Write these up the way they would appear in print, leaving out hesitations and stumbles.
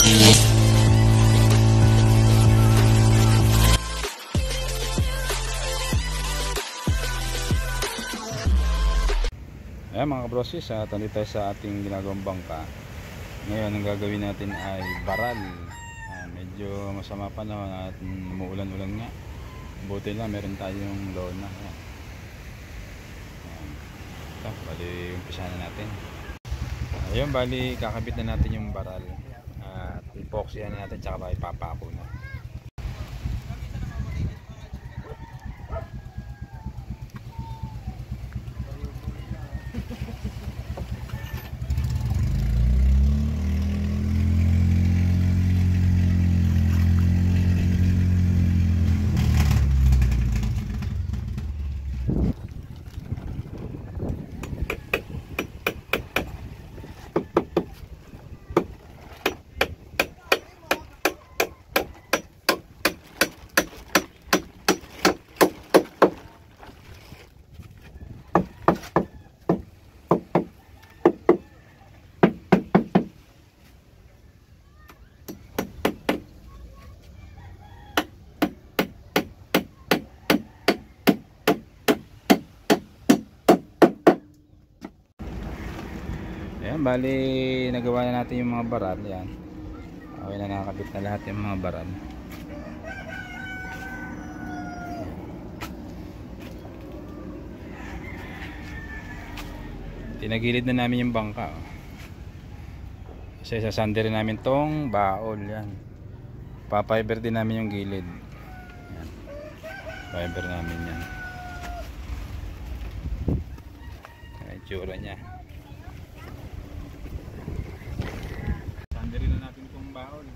Ayan mga kabrosis, tandito tayo sa ating ginagawang bangka. Ngayon ang gagawin natin ay baral. Medyo masama pa naman at umuulan-ulan nga. Buti lang meron tayong lona. Ayan. Ito, bali umpisa na natin. Ayun, bali kakabit na natin yung baral at epoxyan na natin, tsaka ipapako na. Ayan, bali nagawa na natin yung mga baral. Ayan, okay na, nakakabit na lahat yung mga baral. Tinagilid na namin yung bangka, kasi sasander namin tong baol. Yan, papiber din namin yung gilid. Ayan, fiber namin yan. Ayan, itsura nya. Sanderin na natin itong baon.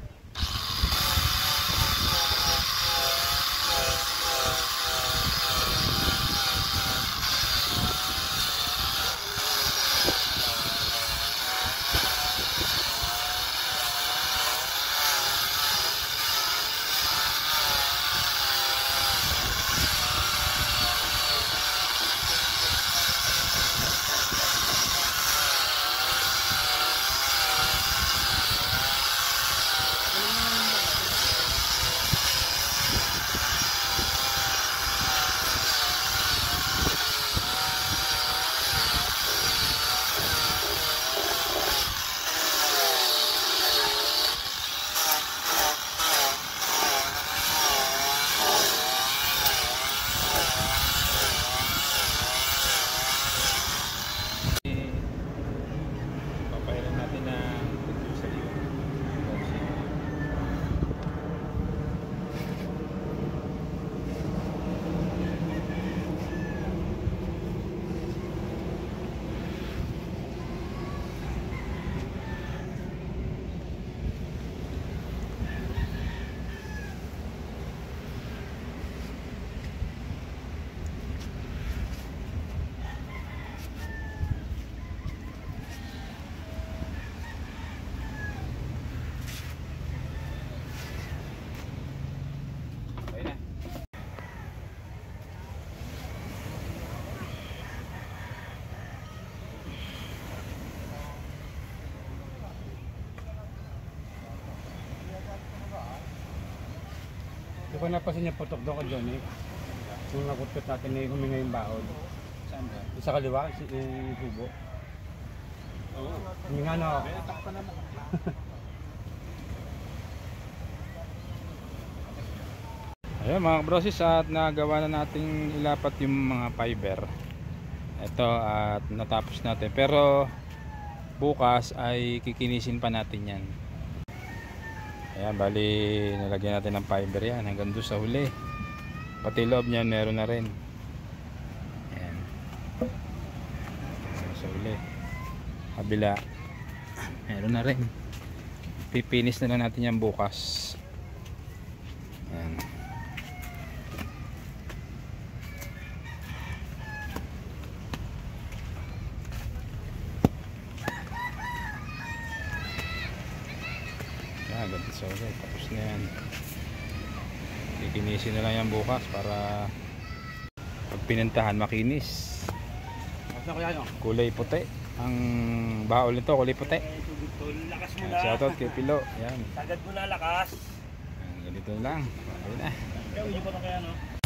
Di ko napasin niya putok doon ko, Johnny. Kung nakutpit natin na huminga yung baon. Saan ba? Sa kaliwa, yung tubo. Oo. Huminga na ako. Takpan naman. Ayun mga kabrosis, at nagawa na nating ilapat yung mga fiber. Ito, at natapos natin. Pero bukas ay kikinisin pa natin yan. Ayan, bali nalagyan natin ng fiber yan hanggang doon sa huli. Pati loob niyan meron na rin. Ayan, sa huli. Kabila meron na rin. Pipinis na lang natin yan bukas. Ayan. Ganito sa ulit, tapos na yan. Kikinisin na lang yan bukas para pag pinuntahan makinis. Kulay puti ang baol nito, kulay puti. lakas mo Yan, na. shoutout kay Pilo. Yan. Sagad mo na lakas. Yan, ganito lang. Okay na. Kaya medyo pa kaya no?